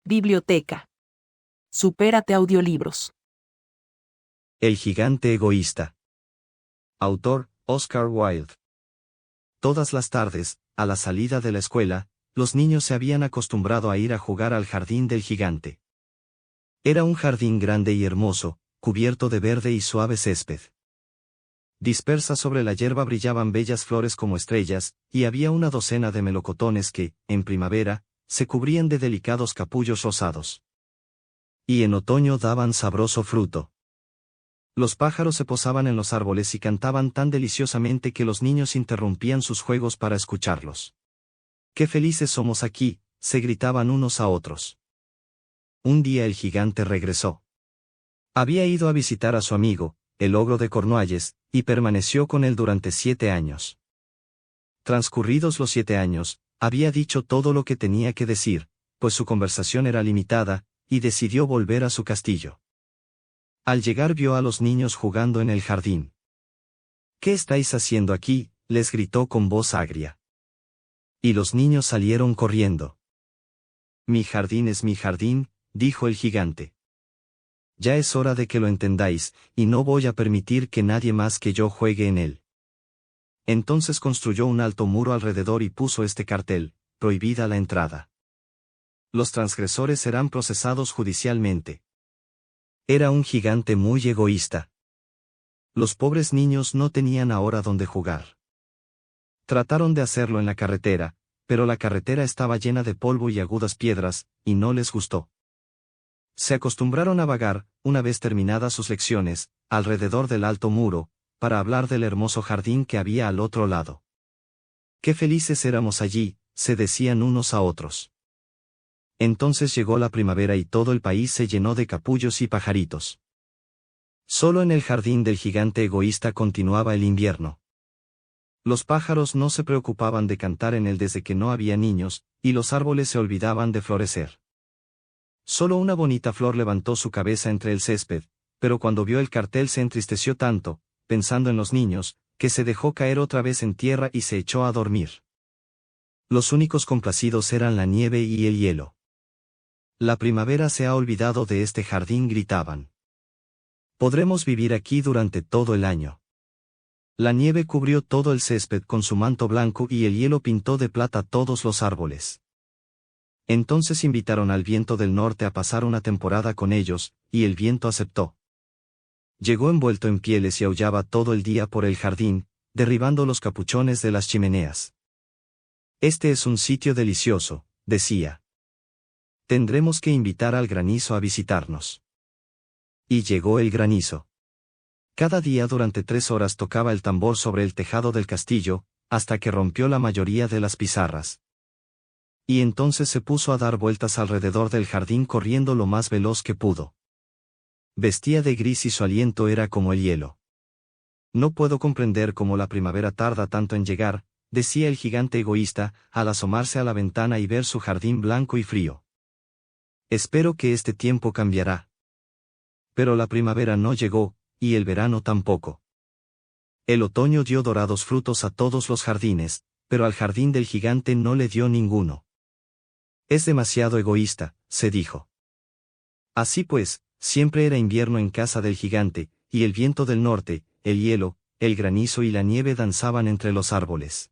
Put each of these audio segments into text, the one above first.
Biblioteca. Supérate audiolibros. El gigante egoísta. Autor, Oscar Wilde. Todas las tardes, a la salida de la escuela, los niños se habían acostumbrado a ir a jugar al jardín del gigante. Era un jardín grande y hermoso, cubierto de verde y suave césped. Dispersas sobre la hierba brillaban bellas flores como estrellas, y había una docena de melocotones que, en primavera, se cubrían de delicados capullos rosados. Y en otoño daban sabroso fruto. Los pájaros se posaban en los árboles y cantaban tan deliciosamente que los niños interrumpían sus juegos para escucharlos. ¡Qué felices somos aquí!, se gritaban unos a otros. Un día el gigante regresó. Había ido a visitar a su amigo, el ogro de Cornualles, y permaneció con él durante 7 años. Transcurridos los 7 años, había dicho todo lo que tenía que decir, pues su conversación era limitada, y decidió volver a su castillo. Al llegar vio a los niños jugando en el jardín. «¿Qué estáis haciendo aquí?», les gritó con voz agria. Y los niños salieron corriendo. «Mi jardín es mi jardín», dijo el gigante. «Ya es hora de que lo entendáis, y no voy a permitir que nadie más que yo juegue en él». Entonces construyó un alto muro alrededor y puso este cartel: «Prohibida la entrada. Los transgresores serán procesados judicialmente». Era un gigante muy egoísta. Los pobres niños no tenían ahora dónde jugar. Trataron de hacerlo en la carretera, pero la carretera estaba llena de polvo y agudas piedras, y no les gustó. Se acostumbraron a vagar, una vez terminadas sus lecciones, alrededor del alto muro, para hablar del hermoso jardín que había al otro lado. «Qué felices éramos allí», se decían unos a otros. Entonces llegó la primavera y todo el país se llenó de capullos y pajaritos. Solo en el jardín del gigante egoísta continuaba el invierno. Los pájaros no se preocupaban de cantar en él desde que no había niños, y los árboles se olvidaban de florecer. Solo una bonita flor levantó su cabeza entre el césped, pero cuando vio el cartel se entristeció tanto, pensando en los niños, que se dejó caer otra vez en tierra y se echó a dormir. Los únicos complacidos eran la nieve y el hielo. «La primavera se ha olvidado de este jardín», gritaban. «Podremos vivir aquí durante todo el año». La nieve cubrió todo el césped con su manto blanco y el hielo pintó de plata todos los árboles. Entonces invitaron al viento del norte a pasar una temporada con ellos, y el viento aceptó. Llegó envuelto en pieles y aullaba todo el día por el jardín, derribando los capuchones de las chimeneas. «Este es un sitio delicioso», decía. «Tendremos que invitar al granizo a visitarnos». Y llegó el granizo. Cada día durante 3 horas tocaba el tambor sobre el tejado del castillo, hasta que rompió la mayoría de las pizarras. Y entonces se puso a dar vueltas alrededor del jardín corriendo lo más veloz que pudo. Vestía de gris y su aliento era como el hielo. «No puedo comprender cómo la primavera tarda tanto en llegar», decía el gigante egoísta, al asomarse a la ventana y ver su jardín blanco y frío. «Espero que este tiempo cambiará». Pero la primavera no llegó, y el verano tampoco. El otoño dio dorados frutos a todos los jardines, pero al jardín del gigante no le dio ninguno. «Es demasiado egoísta», se dijo. Así pues, siempre era invierno en casa del gigante, y el viento del norte, el hielo, el granizo y la nieve danzaban entre los árboles.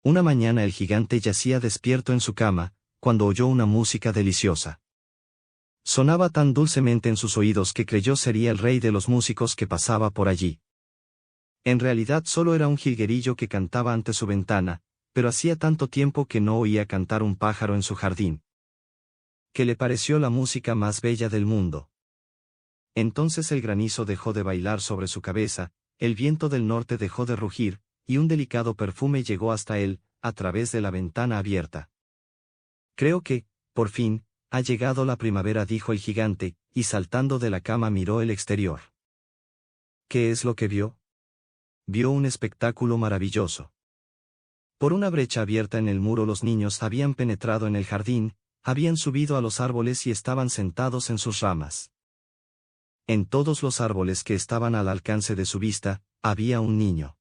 Una mañana el gigante yacía despierto en su cama, cuando oyó una música deliciosa. Sonaba tan dulcemente en sus oídos que creyó sería el rey de los músicos que pasaba por allí. En realidad solo era un jilguerillo que cantaba ante su ventana, pero hacía tanto tiempo que no oía cantar un pájaro en su jardín, que le pareció la música más bella del mundo. Entonces el granizo dejó de bailar sobre su cabeza, el viento del norte dejó de rugir, y un delicado perfume llegó hasta él, a través de la ventana abierta. «Creo que, por fin, ha llegado la primavera», dijo el gigante, y saltando de la cama miró el exterior. ¿Qué es lo que vio? Vio un espectáculo maravilloso. Por una brecha abierta en el muro los niños habían penetrado en el jardín, habían subido a los árboles y estaban sentados en sus ramas. En todos los árboles que estaban al alcance de su vista, había un niño.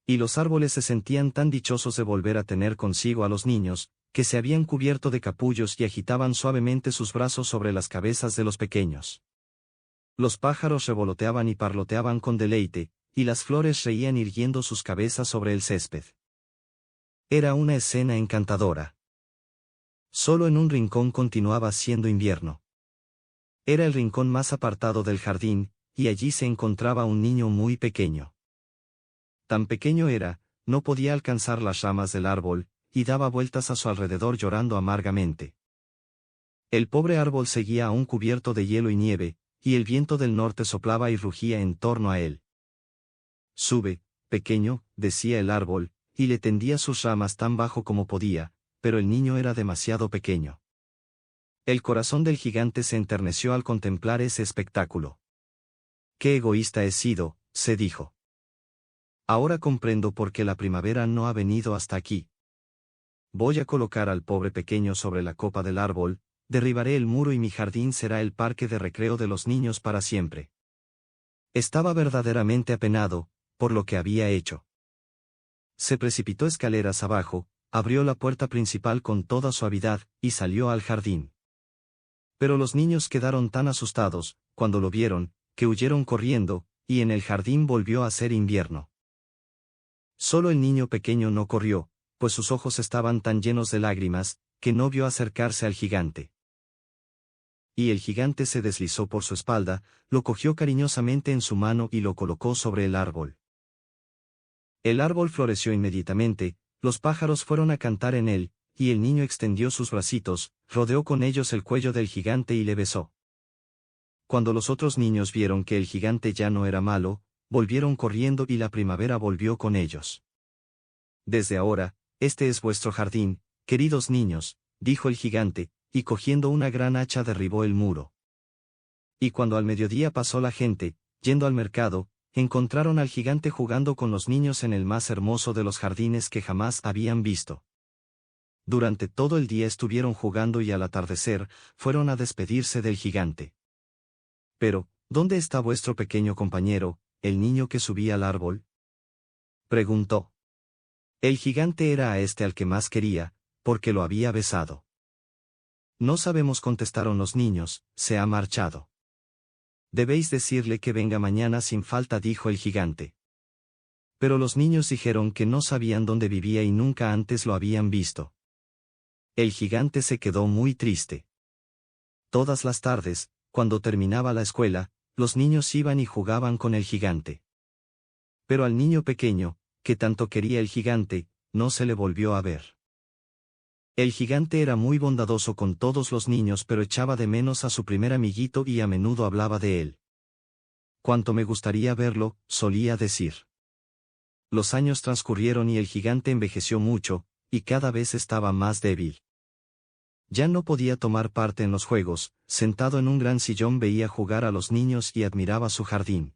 Y los árboles se sentían tan dichosos de volver a tener consigo a los niños, que se habían cubierto de capullos y agitaban suavemente sus brazos sobre las cabezas de los pequeños. Los pájaros revoloteaban y parloteaban con deleite, y las flores reían irguiendo sus cabezas sobre el césped. Era una escena encantadora. Solo en un rincón continuaba siendo invierno. Era el rincón más apartado del jardín, y allí se encontraba un niño muy pequeño. Tan pequeño era, no podía alcanzar las ramas del árbol, y daba vueltas a su alrededor llorando amargamente. El pobre árbol seguía aún cubierto de hielo y nieve, y el viento del norte soplaba y rugía en torno a él. «Sube, pequeño», decía el árbol, y le tendía sus ramas tan bajo como podía, pero el niño era demasiado pequeño. El corazón del gigante se enterneció al contemplar ese espectáculo. «Qué egoísta he sido», se dijo. «Ahora comprendo por qué la primavera no ha venido hasta aquí. Voy a colocar al pobre pequeño sobre la copa del árbol, derribaré el muro y mi jardín será el parque de recreo de los niños para siempre». Estaba verdaderamente apenado, por lo que había hecho. Se precipitó escaleras abajo, abrió la puerta principal con toda suavidad, y salió al jardín. Pero los niños quedaron tan asustados, cuando lo vieron, que huyeron corriendo, y en el jardín volvió a ser invierno. Solo el niño pequeño no corrió, pues sus ojos estaban tan llenos de lágrimas, que no vio acercarse al gigante. Y el gigante se deslizó por su espalda, lo cogió cariñosamente en su mano y lo colocó sobre el árbol. El árbol floreció inmediatamente, los pájaros fueron a cantar en él, y el niño extendió sus bracitos, rodeó con ellos el cuello del gigante y le besó. Cuando los otros niños vieron que el gigante ya no era malo, volvieron corriendo y la primavera volvió con ellos. «Desde ahora, este es vuestro jardín, queridos niños», dijo el gigante, y cogiendo una gran hacha derribó el muro. Y cuando al mediodía pasó la gente, yendo al mercado, encontraron al gigante jugando con los niños en el más hermoso de los jardines que jamás habían visto. Durante todo el día estuvieron jugando y al atardecer, fueron a despedirse del gigante. «Pero, ¿dónde está vuestro pequeño compañero, el niño que subía al árbol?», preguntó. El gigante era a este al que más quería, porque lo había besado. «No sabemos», contestaron los niños, «se ha marchado». «Debéis decirle que venga mañana sin falta», dijo el gigante. Pero los niños dijeron que no sabían dónde vivía y nunca antes lo habían visto. El gigante se quedó muy triste. Todas las tardes, cuando terminaba la escuela, los niños iban y jugaban con el gigante. Pero al niño pequeño, que tanto quería el gigante, no se le volvió a ver. El gigante era muy bondadoso con todos los niños, pero echaba de menos a su primer amiguito y a menudo hablaba de él. «Cuánto me gustaría verlo», solía decir. Los años transcurrieron y el gigante envejeció mucho, y cada vez estaba más débil. Ya no podía tomar parte en los juegos, sentado en un gran sillón veía jugar a los niños y admiraba su jardín.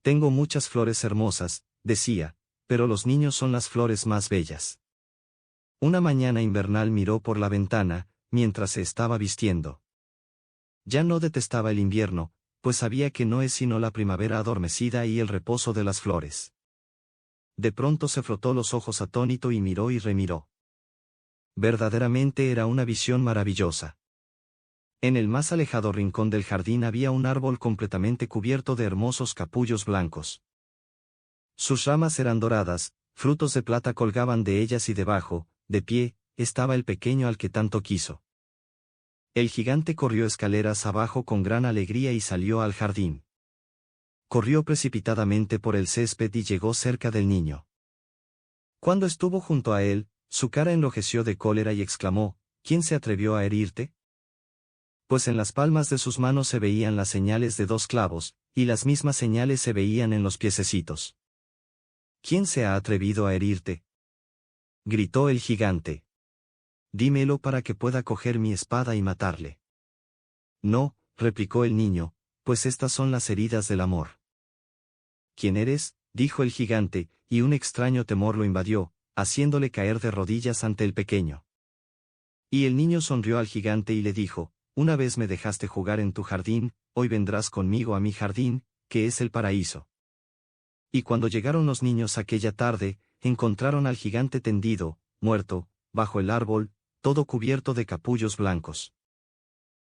«Tengo muchas flores hermosas», decía, «pero los niños son las flores más bellas». Una mañana invernal miró por la ventana, mientras se estaba vistiendo. Ya no detestaba el invierno, pues sabía que no es sino la primavera adormecida y el reposo de las flores. De pronto se frotó los ojos atónito y miró y remiró. Verdaderamente era una visión maravillosa. En el más alejado rincón del jardín había un árbol completamente cubierto de hermosos capullos blancos. Sus ramas eran doradas, frutos de plata colgaban de ellas y debajo, de pie, estaba el pequeño al que tanto quiso. El gigante corrió escaleras abajo con gran alegría y salió al jardín. Corrió precipitadamente por el césped y llegó cerca del niño. Cuando estuvo junto a él, su cara enrojeció de cólera y exclamó: «¿Quién se atrevió a herirte?». Pues en las palmas de sus manos se veían las señales de 2 clavos, y las mismas señales se veían en los piececitos. «¿Quién se ha atrevido a herirte?», gritó el gigante. «Dímelo para que pueda coger mi espada y matarle». «No», replicó el niño, «pues estas son las heridas del amor». «¿Quién eres?», dijo el gigante, y un extraño temor lo invadió, haciéndole caer de rodillas ante el pequeño. Y el niño sonrió al gigante y le dijo: «Una vez me dejaste jugar en tu jardín, hoy vendrás conmigo a mi jardín, que es el paraíso». Y cuando llegaron los niños aquella tarde, encontraron al gigante tendido, muerto, bajo el árbol, todo cubierto de capullos blancos.